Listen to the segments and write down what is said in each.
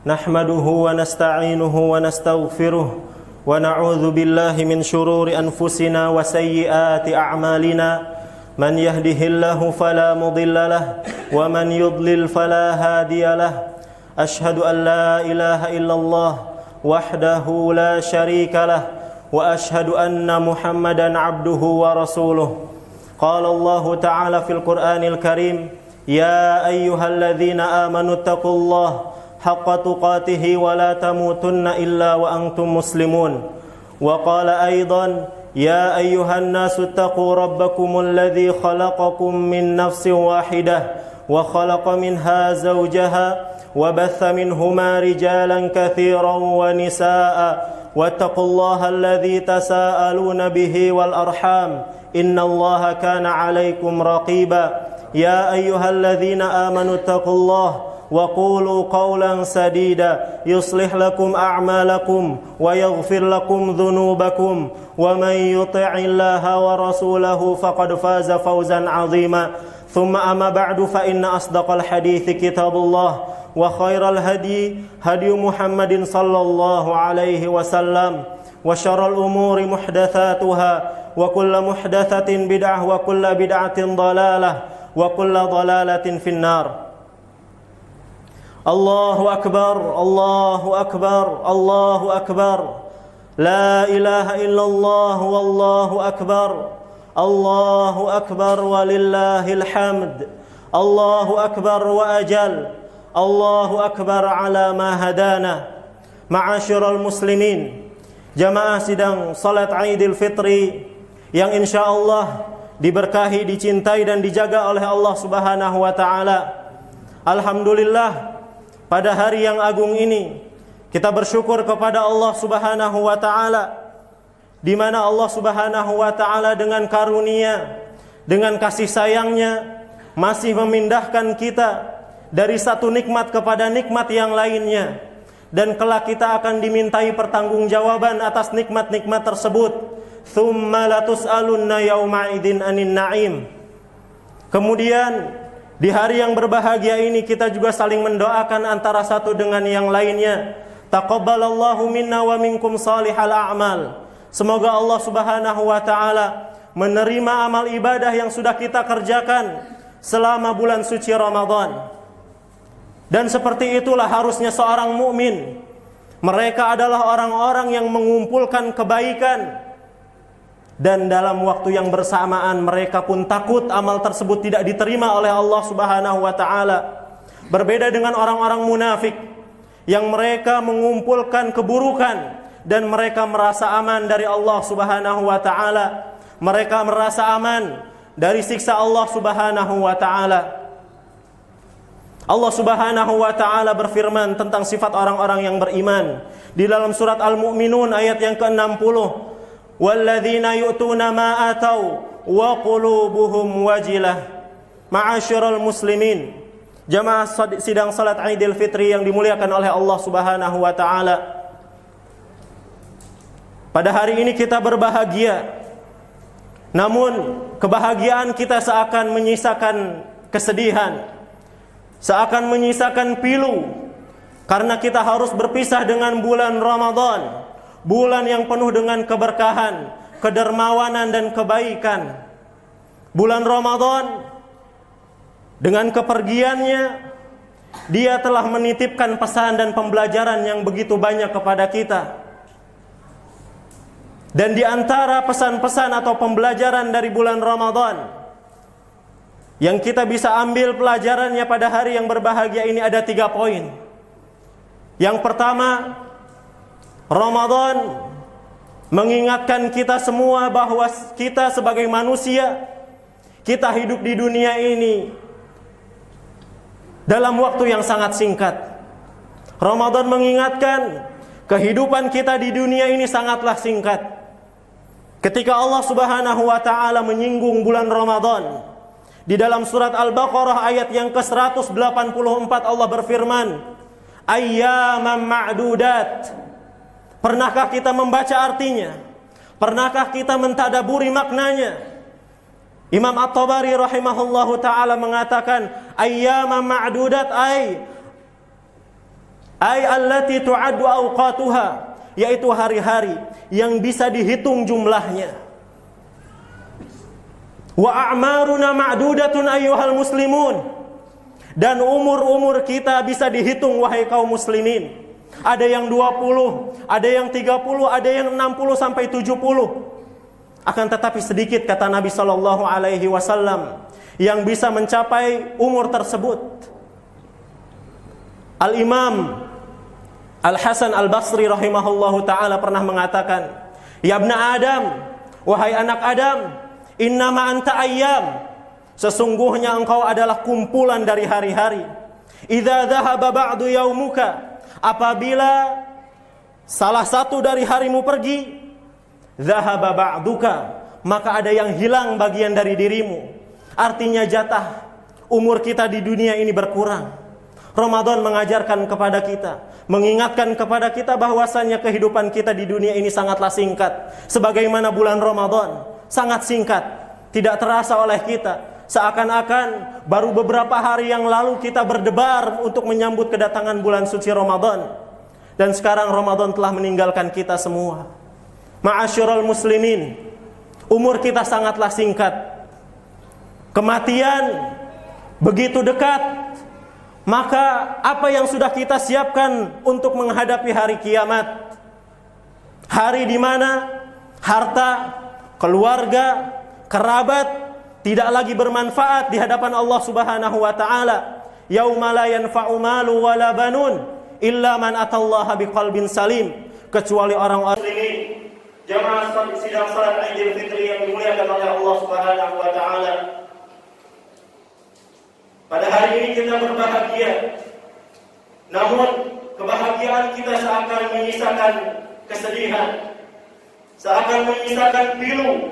نحمده ونستعينه ونستغفره ونعوذ بالله من شرور أنفسنا وسيئات أعمالنا من يهده الله فلا مضل له ومن يضلل فلا هادي له أشهد أن لا إله إلا الله وحده لا شريك له وأشهد أن محمدا عبده ورسوله قال الله تعالى في القرآن الكريم يا أيها الذين آمنوا اتقوا الله حق تقاته ولا تموتن إلا وأنتم مسلمون وقال أيضا يا أيها الناس اتقوا ربكم الذي خلقكم من نفس واحدة وخلق منها زوجها وبث منهما رجالا كثيرا ونساء واتقوا الله الذي تساءلون به والأرحام إن الله كان عليكم رقيبا يا أيها الذين آمنوا اتقوا الله وقولوا قولا سديدا يصلح لكم أعمالكم ويغفر لكم ذنوبكم ومن يطع الله ورسوله فقد فاز فوزا عظيما ثم أما بعد فإن أصدق الحديث كتاب الله وخير الهدي هدي محمد صلى الله عليه وسلم وشر الأمور محدثاتها وكل محدثة بدعة وكل بدعة ضلالة وكل ضلالة في النار الله أكبر الله أكبر الله أكبر لا إله إلا الله والله أكبر الله أكبر ولله الحمد الله أكبر وأجل الله أكبر على ما هدانا معاشر المسلمين jamaah sidang salat Idul Fitri yang insyaallah diberkahi, dicintai dan dijaga oleh Allah Subhanahu wa taala. Alhamdulillah, pada hari yang agung ini kita bersyukur kepada Allah Subhanahu wa taala, di mana Allah Subhanahu wa taala dengan karunia, dengan kasih sayangnya masih memindahkan kita dari satu nikmat kepada nikmat yang lainnya, dan kelak kita akan dimintai pertanggungjawaban atas nikmat-nikmat tersebut. Tsumma latus'alunna yauma idzin 'anin na'im. Kemudian di hari yang berbahagia ini kita juga saling mendoakan antara satu dengan yang lainnya. Taqabbalallahu minna wa minkum salihal a'mal. Semoga Allah Subhanahu wa taala menerima amal ibadah yang sudah kita kerjakan selama bulan suci Ramadan. Dan seperti itulah harusnya seorang mukmin. Mereka adalah orang-orang yang mengumpulkan kebaikan, dan dalam waktu yang bersamaan mereka pun takut amal tersebut tidak diterima oleh Allah Subhanahu wa taala. Berbeda dengan orang-orang munafik yang mereka mengumpulkan keburukan dan mereka merasa aman dari Allah Subhanahu wa taala. Mereka merasa aman dari siksa Allah Subhanahu wa taala. Allah Subhanahu wa taala berfirman tentang sifat orang-orang yang beriman di dalam surat Al-Mu'minun ayat yang ke-60. Walladzina yu'tuna ma atau wa qulubuhum wajilah. Ma'asyiral muslimin, jamaah sidang salat Idul Fitri yang dimuliakan oleh Allah Subhanahu wa taala. Pada hari ini kita berbahagia. Namun kebahagiaan kita seakan menyisakan kesedihan, seakan menyisakan pilu, karena kita harus berpisah dengan bulan Ramadan, bulan yang penuh dengan keberkahan, kedermawanan dan kebaikan. Bulan Ramadan dengan kepergiannya, dia telah menitipkan pesan dan pembelajaran yang begitu banyak kepada kita. Dan di antara pesan-pesan atau pembelajaran dari bulan Ramadan yang kita bisa ambil pelajarannya pada hari yang berbahagia ini ada 3 poin. Yang pertama, Ramadan mengingatkan kita semua bahwa kita sebagai manusia, kita hidup di dunia ini dalam waktu yang sangat singkat. Ramadan mengingatkan kehidupan kita di dunia ini sangatlah singkat. Ketika Allah Subhanahu wa taala menyinggung bulan Ramadan, di dalam surat Al-Baqarah ayat yang ke-184 Allah berfirman, ayyaman ma'dudat. Pernahkah kita membaca artinya? Pernahkah kita mentadaburi maknanya? Imam At-Tabari rahimahullahu ta'ala mengatakan ayyaman ma'dudat ay Ay allati tu'addu awqatuha, yaitu hari-hari yang bisa dihitung jumlahnya. Wa a'maruna ma'dudatun ayyuhal muslimun, dan umur-umur kita bisa dihitung wahai kaum muslimin. Ada yang 20, ada yang 30, ada yang 60 sampai 70. Akan tetapi sedikit, kata Nabi sallallahu alaihi wasallam, yang bisa mencapai umur tersebut. Al-Imam Al-Hasan Al-Basri rahimahullahu ta'ala pernah mengatakan, ya ibna Adam, wahai anak Adam, innama anta ayyam, sesungguhnya engkau adalah kumpulan dari hari-hari. Idza dhahaba ba'du yaumuka, apabila salah satu dari harimu pergi, dhahaba ba'duka, maka ada yang hilang bagian dari dirimu. Artinya jatah umur kita di dunia ini berkurang. Ramadan mengajarkan kepada kita, mengingatkan kepada kita bahwasannya kehidupan kita di dunia ini sangatlah singkat. Sebagaimana bulan Ramadan sangat singkat, tidak terasa oleh kita. Seakan-akan baru beberapa hari yang lalu kita berdebar untuk menyambut kedatangan bulan suci Ramadan. Dan sekarang Ramadan telah meninggalkan kita semua. Ma'asyiral muslimin, umur kita sangatlah singkat. Kematian begitu dekat. Maka apa yang sudah kita siapkan untuk menghadapi hari kiamat? Hari di mana harta, keluarga, kerabat tidak lagi bermanfaat di hadapan Allah Subhanahu wa taala. Yauma la yanfa'u malu wala banun illa man atallaha biqalbin salim, kecuali orang-orang muslimin. Jamaah sidang salat Idul Fitri yang dimuliakan oleh Allah Subhanahu wa taala. Pada hari ini kita berbahagia, namun kebahagiaan kita seakan menyisakan kesedihan, seakan menyisakan pilu,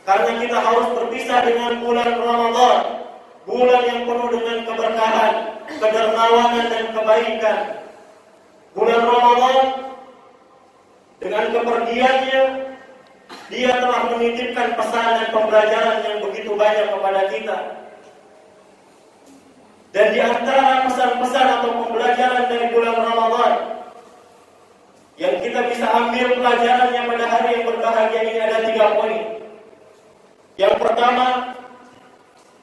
karena kita harus berpisah dengan bulan Ramadan, bulan yang penuh dengan keberkahan, kedermawanan dan kebaikan. Bulan Ramadan dengan kepergiannya, dia telah menitipkan pesan dan pembelajaran yang begitu banyak kepada kita. Dan di antara pesan-pesan atau pembelajaran dari bulan Ramadan yang kita bisa ambil pelajarannya pada hari yang berbahagia ini ada 3 poin. Yang pertama,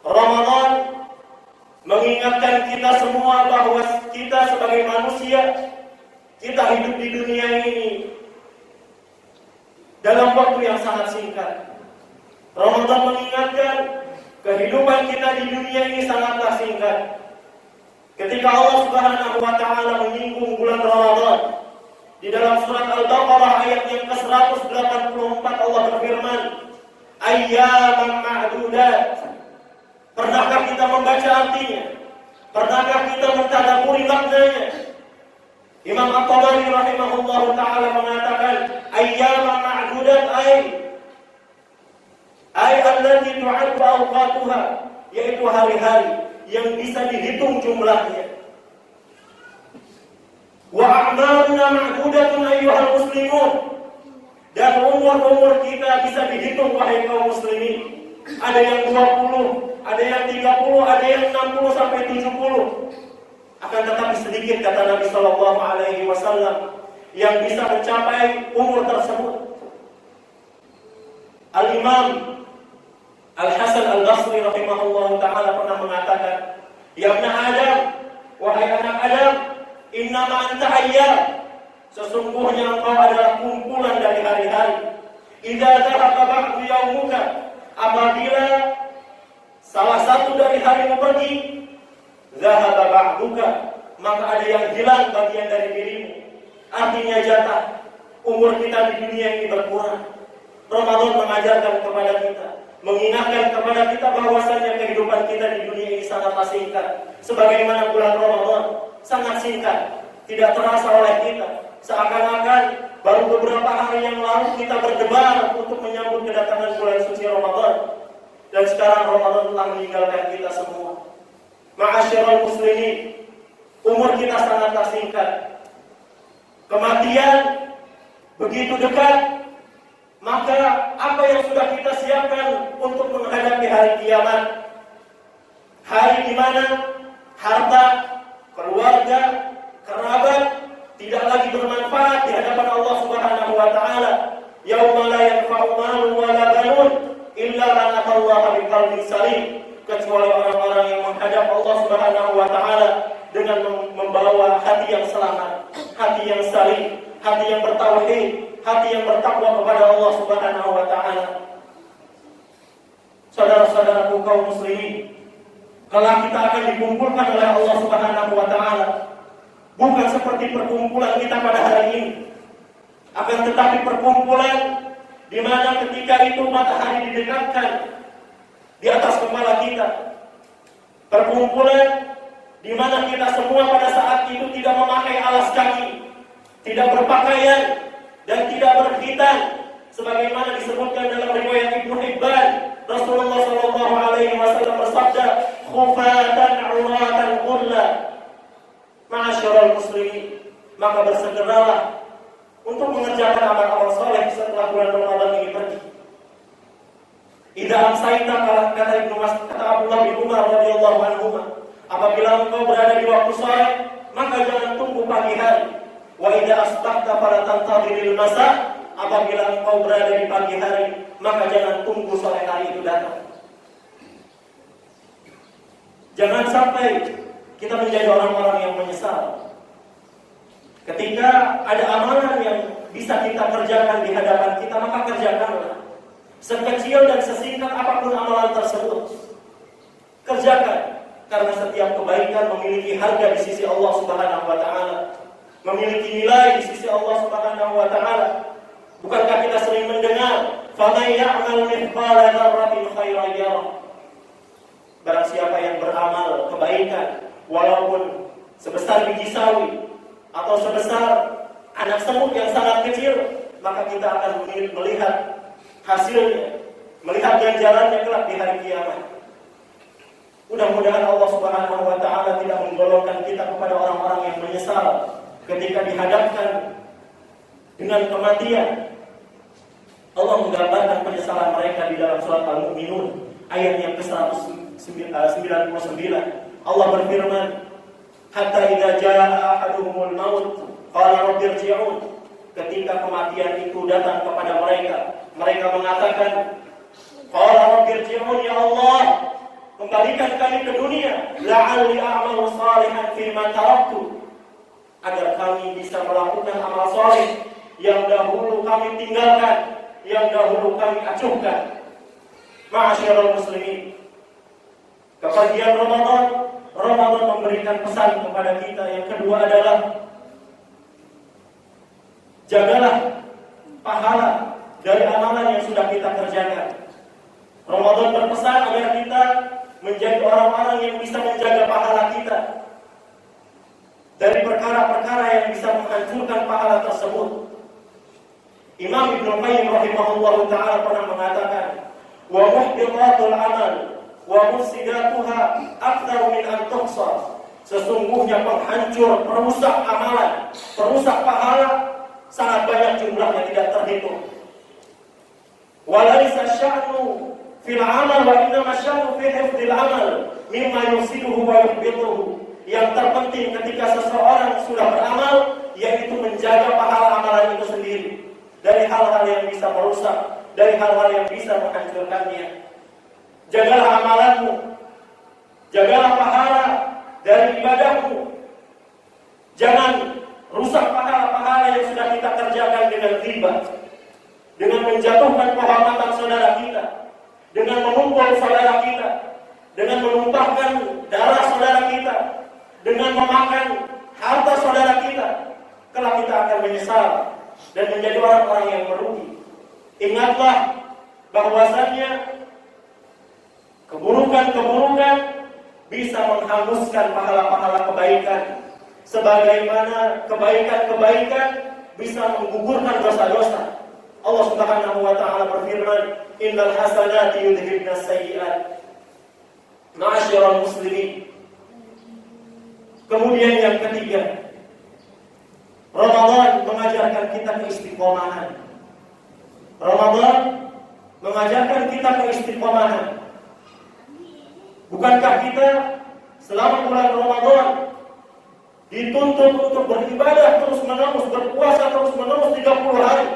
Ramadan mengingatkan kita semua bahwa kita sebagai manusia, kita hidup di dunia ini dalam waktu yang sangat singkat. Ramadan mengingatkan kehidupan kita di dunia ini sangatlah singkat. Ketika Allah Subhanahu wa taala menyinggung bulan Ramadan di dalam surat Al-Baqarah ayat yang ke-184, Allah berfirman, ayyaman ma'dudat. Pernahkah kita membaca artinya? Pernahkah kita mentadabburi maknanya? Imam At-Tabari rahimahullahu taala mengatakan, ayyaman ma'dudat ay allati tu'addu awqatuha, yaitu hari-hari yang bisa dihitung jumlahnya. Wa a'maruna ma'dudatun ayyuhal muslimun, dan umur-umur kita bisa dihitung wahai kaum muslimin. Ada yang 20, ada yang 30, ada yang 60 sampai 70. Akan tetapi sedikit, kata Nabi sallallahu alaihi wasallam, yang bisa mencapai umur tersebut. Al-Imam Al-Hasan Al-Basri rahimahullah ta'ala pernah mengatakan, ya ibna Adam, wahai anak Adam, innama anta ayyam, sesungguhnya engkau adalah kumpulan dari hari-hari. Idza dhahaba ba'du yaumuka, apabila salah satu dari harimu pergi, dhahaba ba'duka, maka ada yang hilang bagian dari dirimu. Artinya jatah umur kita di dunia ini berkurang. Ramadan mengajarkan kepada kita, mengingatkan kepada kita bahwasannya kehidupan kita di dunia ini sangatlah singkat. Sebagaimana bulan Ramadan sangat singkat, tidak terasa oleh kita. Seakan-akan baru beberapa hari yang lalu kita berdebar untuk menyambut kedatangan bulan suci Ramadan. Dan sekarang Ramadan telah meninggalkan kita semua. Ma'asyiral muslimin, umur kita sangatlah singkat. Kematian begitu dekat. Maka apa yang sudah kita siapkan untuk menghadapi hari kiamat? Hari di mana harta, keluarga, kerabat lagi bermanfaat di hadapan Allah Subhanahu wa taala. Yauma la yanfa'u malun wa la banun illa man atallaha biqalbin salim, kecuali orang-orang yang menghadap Allah Subhanahu wa taala dengan membawa hati yang selamat, hati yang salim, hati yang bertauhid, hati yang bertakwa kepada Allah Subhanahu wa taala. Saudara-saudaraku kaum muslimin, kalau kita akan dikumpulkan oleh Allah Subhanahu wa taala, bukan seperti perkumpulan kita pada hari ini, akan tetapi perkumpulan di mana ketika itu matahari didekatkan di atas kepala kita. Perkumpulan di mana kita semua pada saat itu tidak memakai alas kaki, tidak berpakaian dan tidak berkhitan, sebagaimana disebutkan dalam riwayat Ibnu Hibban. Rasulullah sallallahu alaihi wasallam bersabda, "Khufatan 'uratan qulla." Ma'asyiral muslimin, maka bersegeralah untuk mengerjakan amal-amal saleh setelah bulan Ramadan ini pergi. Idza amsayta, kata Ibnu Mas'ud, kata Abdullah bin Umar radhiyallahu anhu, apabila engkau berada di waktu sore, maka jangan tunggu pagi hari. Wa idza asbahta fala tantadhiril masa, apabila engkau berada di pagi hari, maka jangan tunggu sore hari itu datang. Jangan sampai kita menjadi orang-orang yang menyesal ketika ada amalan yang bisa kita kerjakan di hadapan kita, maka kerjakanlah. Sekecil dan sesingkat apapun amalan tersebut, kerjakan, karena setiap kebaikan memiliki harga di sisi Allah Subhanahu wa taala, memiliki nilai di sisi Allah Subhanahu wa taala. Bukankah kita sering mendengar, "Faman ya'mal mithqala dzarratin khairan yarah." Barang siapa yang beramal kebaikan walaupun sebesar biji sawi atau sebesar anak semut yang sangat kecil, maka kita akan melihat hasilnya, melihat ganjarannya kelak di hari kiamat. Mudah-mudahan Allah Subhanahu wa taala tidak menggolongkan kita kepada orang-orang yang menyesal ketika dihadapkan dengan kematian. Allah menggambarkan penyesalan mereka di dalam surat Al-Mu'minun ayat yang ke-199. Allah berfirman, "Hatta idza jaa ahaduhumul maut qala rabbi irji'un." Ketika kematian itu datang kepada mereka, mereka mengatakan, "Qala rabbi irji'un, ya Allah, kembalikan kami ke dunia, la'alli a'malu salihan fima taraktu, agar kami bisa melakukan amal saleh yang dahulu kami tinggalkan, yang dahulu kami acuhkan." Ma'asyiral muslimin, kepergian Ramadan memberikan pesan kepada kita. Yang kedua adalah jagalah pahala dari amalan yang sudah kita kerjakan. Ramadan berpesan agar kita menjadi orang-orang yang bisa menjaga pahala kita dari perkara-perkara yang bisa menghancurkan pahala tersebut. Imam Ibnu Qayyim rahimahullahu ta'ala pernah mengatakan, "Wa muhbitatul amal wa mufsidatuha aktsar min an tuhsar." Sesungguhnya penghancur, perusak amalan, perusak pahala sangat banyak jumlahnya, tidak terhitung. Wa laisa sya'nu fil amal wa innama sya'nu fi hifdzil amal mimma yufsiduhu wa yuhbituhu. Yang terpenting ketika seseorang sudah beramal, yaitu menjaga pahala amalan itu sendiri dari hal-hal yang bisa merusak, dari hal-hal yang bisa menghancurkannya. Jagalah amalanmu, jagalah pahala dari ibadahmu. Jangan rusak pahala-pahala yang sudah kita kerjakan dengan riba, dengan menjatuhkan kehormatan saudara kita, dengan memukul saudara kita, dengan menumpahkan darah saudara kita, dengan memakan harta saudara kita. Kelak kita akan menyesal dan menjadi orang-orang yang merugi. Ingatlah bahwasannya keburukan-keburukan bisa menghanguskan pahala-pahala kebaikan, sebagaimana kebaikan-kebaikan bisa menggugurkan dosa-dosa. Allah Subhanahu wa taala berfirman, "Innal hasanati yudhibnas sayyi'at." Ma'asyiral muslimin. Kemudian yang ketiga, Ramadan mengajarkan kita keistiqomahan. Ramadan mengajarkan kita keistiqomahan. Bukankah kita selama bulan Ramadan dituntut untuk beribadah terus terus-menerus, berpuasa terus-menerus 30 hari,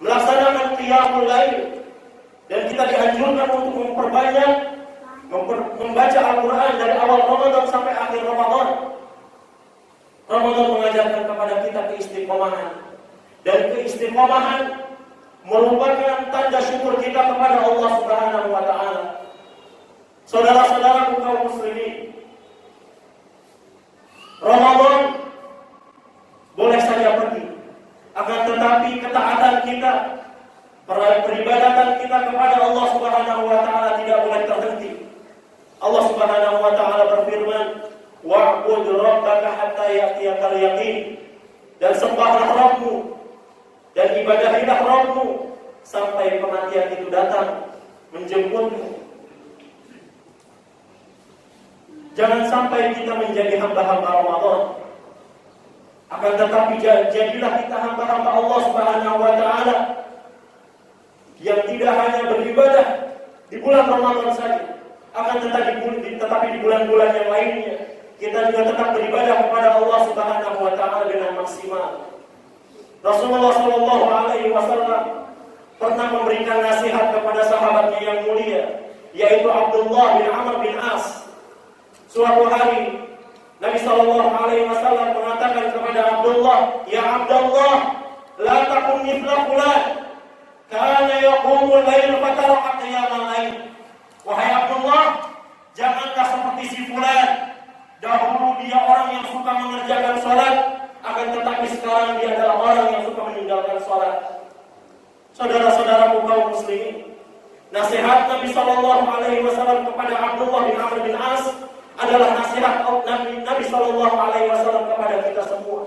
melaksanakan qiyamul lail, dan kita dianjurkan untuk memperbanyak membaca Al-Quran dari awal Ramadan sampai akhir Ramadan. Ramadan mengajarkan kepada kita keistiqomahan, dan keistiqomahan merupakan tanda syukur kita kepada Allah Subhanahu wa Ta'ala. Saudara-saudaraku kaum muslimin, Ramadan boleh saja pergi, akan tetapi ketaatan kita, peribadatan kita kepada Allah Subhanahu wa Ta'ala tidak boleh terhenti. Allah Subhanahu wa Ta'ala berfirman, wa'bud rabbaka hatta ya'tiyakal yaqin, dan sembahlah Rabbmu dan ibadahilah Rabbmu sampai kematian itu datang menjemputmu. Jangan sampai kita menjadi hamba-hamba Ramadan, akan tetapi jadilah kita hamba-hamba Allah Subhanahu wa Ta'ala yang tidak hanya beribadah di bulan Ramadan saja, akan tetapi di bulan-bulan yang lainnya kita juga tetap beribadah kepada Allah Subhanahu wa Ta'ala dengan maksimal. Rasulullah Shallallahu Alaihi Wasallam pernah memberikan nasihat kepada sahabatnya yang mulia, yaitu Abdullah bin Amr bin As. Suatu hari Nabi Shallallahu Alaihi Wasallam mengatakan kepada Abdullah, ya Abdullah, la takun mithla fulan, kana yaqumul lail fataraka qiyamal lail. Wahai Abdullah, janganlah seperti si fulan. Dahulu dia orang yang suka mengerjakan salat, akan tetapi sekarang dia adalah orang yang suka meninggalkan salat. Saudara-saudaraku kaum muslimin, nasihat Nabi Shallallahu Alaihi Wasallam kepada Abdullah bin Amr bin As adalah nasihat Nabi Shallallahu Alaihi Wasallam kepada kita semua.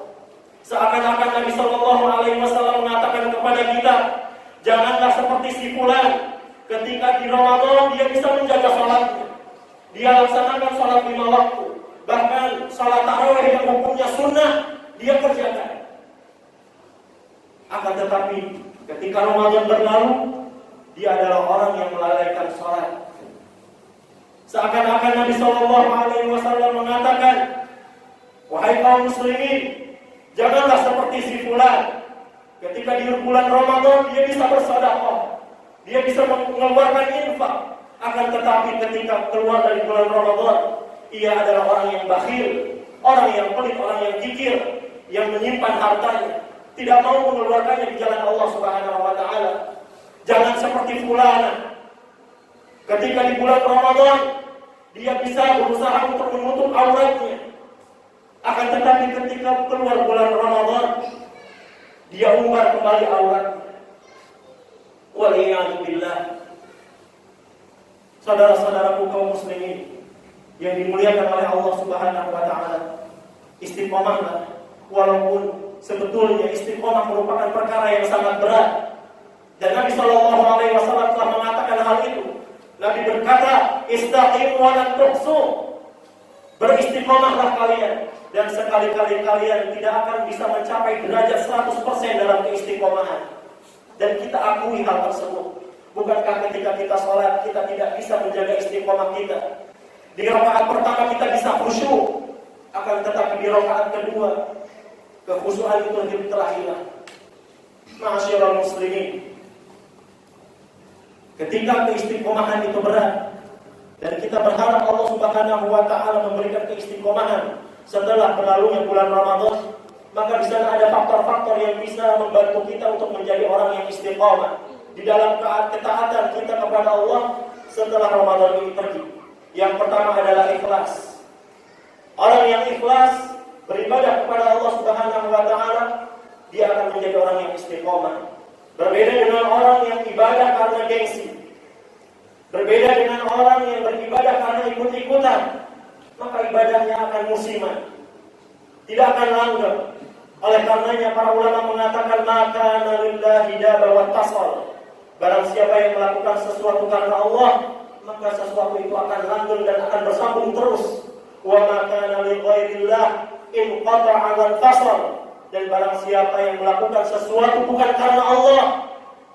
Seakan-akan Nabi Shallallahu Alaihi Wasallam mengatakan kepada kita, janganlah seperti si fulan. Ketika di Ramadan dia bisa menjaga salatnya, dia laksanakan salat 5 waktu, bahkan salat tarawih yang hukumnya sunnah dia kerjakan. Akan tetapi ketika Ramadan berlalu, dia adalah orang yang melalaikan salat. Seakan-akan Nabi Shallallahu Alaihi Wasallam mengatakan, wahai kaum muslimin, janganlah seperti si fulan. Ketika di bulan Ramadan dia bisa bersedekah, dia bisa mengeluarkan infak, akan tetapi ketika keluar dari bulan Ramadan, ia adalah orang yang bakhil, orang yang pelit, orang yang kikir, yang menyimpan hartanya, tidak mau mengeluarkannya di jalan Allah Subhanahu wa Ta'ala. Jangan seperti fulan. Ketika di bulan Ramadan dia bisa berusaha untuk menutup auratnya, akan tetapi ketika keluar bulan Ramadan dia umbar kembali auratnya. Waliyahzubillah. Saudara-saudaraku kaum muslimin yang dimuliakan oleh Allah Subhanahu wa Ta'ala, istiqomahlah. Walaupun sebetulnya istiqomah merupakan perkara yang sangat berat, dan Nabi Shallallahu Alaihi Wasallam telah mengatakan hal itu. Nabi berkata, istaqimu wa lan tuhsu, beristiqomahlah kalian, dan sekali-kali kalian tidak akan bisa mencapai derajat 100% dalam keistiqomahan. Dan kita akui hal tersebut. Bukankah ketika kita sholat kita tidak bisa menjaga istiqomah kita? Di rakaat pertama kita bisa khusyuk, akan tetapi di rakaat kedua kekhusyukan itu telah hilang. Ma'asyiral muslimin, ketika keistiqomahan itu berat, dan kita berharap Allah Subhanahu wa Ta'ala memberikan keistiqomahan setelah berlalunya bulan Ramadan, maka di sana ada faktor-faktor yang bisa membantu kita untuk menjadi orang yang istiqomah di dalam ketaatan kita kepada Allah setelah Ramadan ini pergi. Yang pertama adalah ikhlas. Orang yang ikhlas beribadah kepada Allah Subhanahu wa Ta'ala, dia akan menjadi orang yang istiqomah. Berbeda dengan orang yang ibadah karena gengsi, berbeda dengan orang yang beribadah karena ikut-ikutan, maka ibadahnya akan musiman, tidak akan langgeng. Oleh karenanya para ulama mengatakan, maka lillahi daba wa tasal. Barang siapa yang melakukan sesuatu karena Allah, maka sesuatu itu akan langgeng dan akan bersambung terus. Wa maka li ghairillah in qata'a wa tasal. Dan barang siapa yang melakukan sesuatu bukan karena Allah,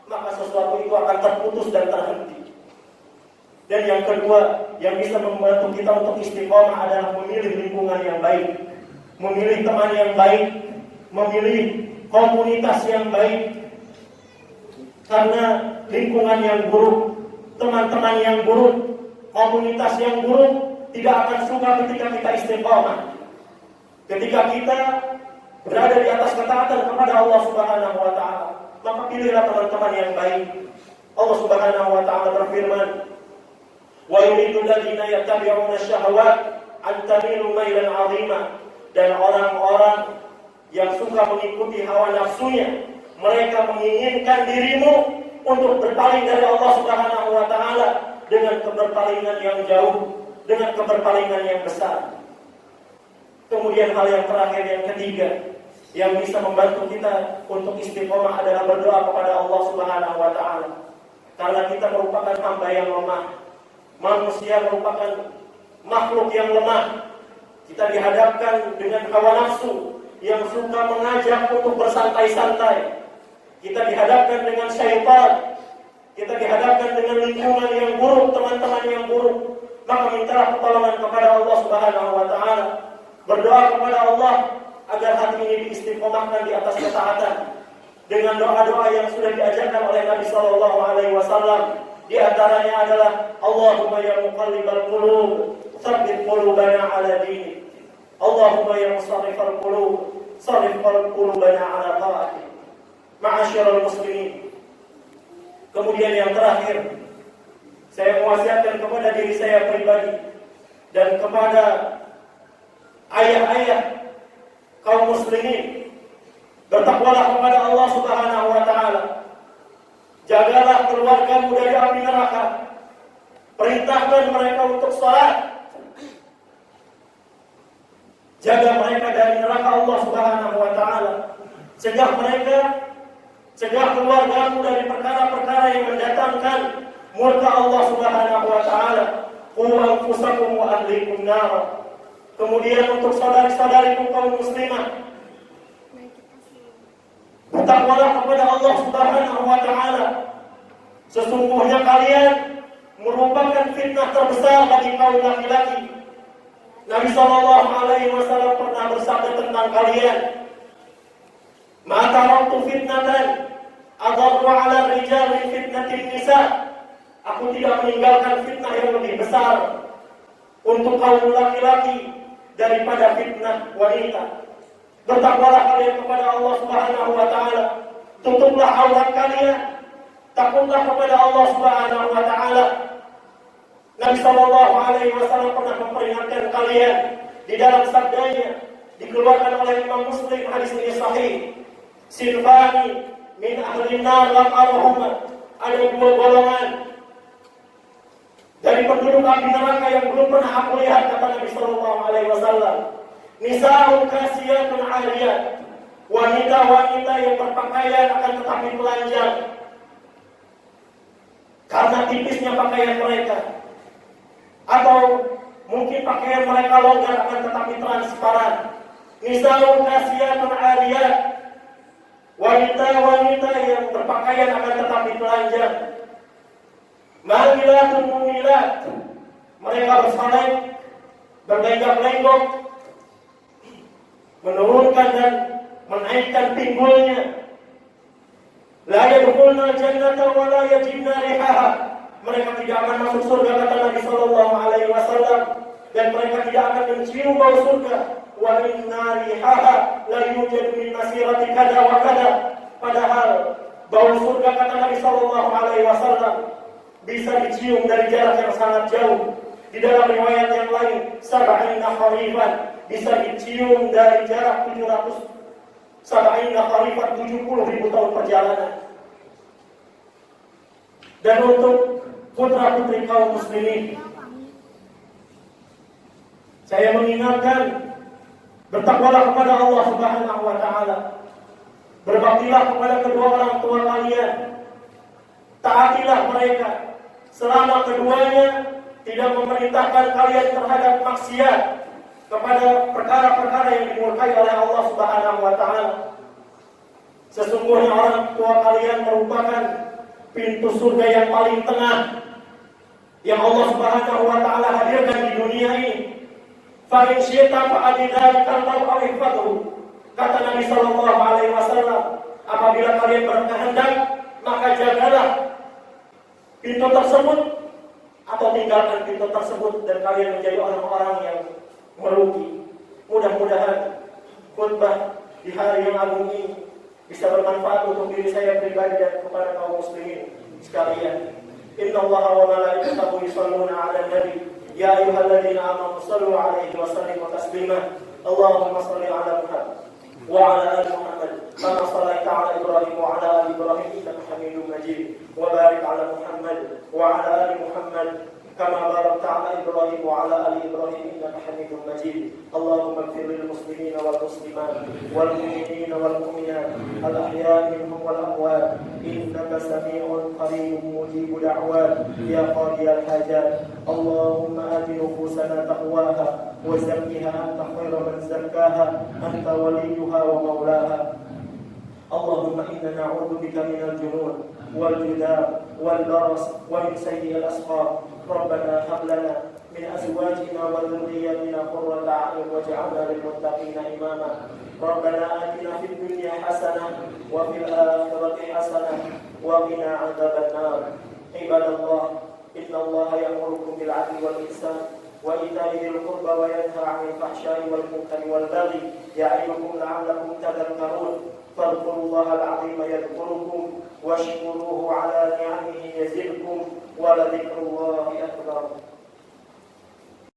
maka sesuatu itu akan terputus dan terhenti. Dan yang kedua yang bisa membantu kita untuk istiqomah adalah memilih lingkungan yang baik. memilih teman yang baik, memilih komunitas yang baik. Karena lingkungan yang buruk, teman-teman yang buruk, komunitas yang buruk tidak akan suka ketika kita istiqomah. Ketika kita berada di atas ketaatan kepada Allah Subhanahu wa taala, maka pilihlah teman-teman yang baik. Allah Subhanahu wa taala berfirman, "Wa yuridu alladziina yattabi'una asy-syahawat an tamilu mailan 'azima." Dan orang-orang yang suka mengikuti hawa nafsunya, mereka menginginkan dirimu untuk berpaling dari Allah Subhanahu wa taala dengan keberpalingan yang jauh, dengan keberpalingan yang besar. Kemudian hal yang terakhir, yang ketiga, yang bisa membantu kita untuk istiqomah adalah berdoa kepada Allah Subhanahu wa taala. Karena kita merupakan hamba yang lemah. Manusia merupakan makhluk yang lemah. Kita dihadapkan dengan hawa nafsu yang suka mengajak untuk bersantai-santai. Kita dihadapkan dengan syaitan. Kita dihadapkan dengan lingkungan yang buruk, teman-teman yang buruk. Maka mintalah pertolongan kepada Allah Subhanahu wa taala. Berdoa kepada Allah agar hati ini diistiqomahkan di atas ketaatan dengan doa-doa yang sudah diajarkan oleh Nabi sallallahu alaihi wasallam. Di antaranya adalah Allahumma ya muqallibal qulub, tsabbit qulubana ala dinik. Allahumma ya musarrifal qulub, sarrif qulubana ala ta'atik. Ma'asyiral muslimin. Kemudian yang terakhir, saya mewasiatkan kepada diri saya pribadi dan kepada ayah-ayah kaum muslimin, bertakwalah kepada Allah Subhanahu wa taala. Jagalah keluargamu dari api neraka. Perintahkan mereka untuk salat. Jaga mereka dari neraka Allah Subhanahu wa taala. Cegah keluargamu dari perkara-perkara yang mendatangkan murka Allah Subhanahu wa taala. Qu anfusakum wa ahlikum nar. Kemudian untuk saudari-saudariku kaum muslimah, bertakwalah kepada Allah Subhanahu wa taala. Sesungguhnya kalian merupakan fitnah terbesar bagi kaum laki-laki. Nabi sallallahu alaihi wasallam pernah bersabda tentang kalian, "Ma taraktu fitnatan adharru 'ala ar-rijal min fitnatin nisa." Aku tidak meninggalkan fitnah yang lebih besar untuk kaum laki-laki daripada fitnah wanita. Bertakwalah kalian kepada Allah Subhanahu wa taala. Tutuplah aurat kalian. Takutlah kepada Allah Subhanahu wa taala. Nabi sallallahu alaihi wasallam pernah memperingatkan kalian di dalam sabdanya, dikeluarkan oleh Imam Muslim, hadis ini sahih. Sinfani min ahli nar lam arahuma. Ada dua golongan dari penduduk api neraka yang belum pernah aku lihat, kata Nabi sallallahu alaihi wasallam. Nisa'un kasiyatun 'ariyat. Wanita-wanita yang berpakaian akan tetapi telanjang karena tipisnya pakaian mereka, atau mungkin pakaian mereka longgar akan tetapi transparan. Nisa'un kasiyatun 'ariyat. Wanita-wanita yang berpakaian akan tetapi telanjang. Mailatun mumilat. Mereka bersalin, berlenggak-lenggok, menurunkan dan menaikkan pinggulnya. La yadkhuluna jannata wa la yajidna rihaha. Mereka tidak akan masuk surga, kata Nabi sallallahu alaihi wasallam, dan mereka tidak akan mencium bau surga. Wa inna rihaha la yujadu min masirati kada wa kada. Padahal bau surga, kata Nabi sallallahu alaihi wasallam, bisa dicium dari jarak yang sangat jauh. Di dalam riwayat yang lain, sab'ina kharifan, bisa dicium dari jarak 700 sab'ina kharifan, 70.000 tahun perjalanan. Dan untuk putra-putri kaum muslimin, saya mengingatkan, bertakwalah kepada Allah Subhanahu wa taala. Berbaktilah kepada kedua orang tua kalian. Taatilah mereka selama keduanya tidak memerintahkan kalian terhadap maksiat, kepada perkara-perkara yang dimurkai oleh Allah Subhanahu wa taala. Sesungguhnya orang tua kalian merupakan pintu surga yang paling tengah yang Allah Subhanahu wa taala hadirkan di dunia ini. Fa in syi'ta fa'adidhalika al-mar'a ihfadhu. Kata Nabi sallallahu alaihi wasallam, apabila kalian berkehendak, maka jagalah pintu tersebut atau tinggalkan pintu tersebut dan kalian menjadi orang-orang yang merugi. Mudah-mudahan khutbah di hari yang agung ini bisa bermanfaat untuk diri saya pribadi dan kepada kaum muslimin sekalian. Innallaha wa malaikatahu yusholluna 'alan nabi ya ayyuhalladzina amanu shallu 'alaihi wa sallimu taslima. Allahumma shalli 'ala Muhammad wa 'ala ali Muhammad kama shallaita 'ala Ibrahim wa 'ala ali Ibrahim innaka Hamidum Majid. Wa barik 'ala Muhammad wa 'ala ali Muhammad كما باركت على إبراهيم وعلى آل إبراهيم إنك حميد مجيد. اللهم اغفر للمسلمين والمسلمات والمؤمنين والمؤمنات الأحياء منهم والأموات إنك سميع قريب مجيب دعوات يا قاضي الحاجات. اللهم آت نفوسنا تقواها وزكها أنت خير من زكاها أنت وليها ومولاها. اللهم إنا نعوذ بك من الجنون والجذام والبرص ومن سيء الأسقام. ربنا هب لنا من أزواجنا وذرياتنا قرة أعين واجعلنا للمتقين إماما. ربنا آتنا في الدنيا حسنة وفي الآخرة حسنة وقنا عذاب النار. عباد الله إن الله يأمركم بالعدل والإحسان وإيتاء ذي القربى وينهى عن الفحشاء والمنكر والبغي يعظكم لعلكم تذكرون. فاذكروا الله العظيم يذكركم واشكروه على نعمه يزدكم ولذكر الله أكبر.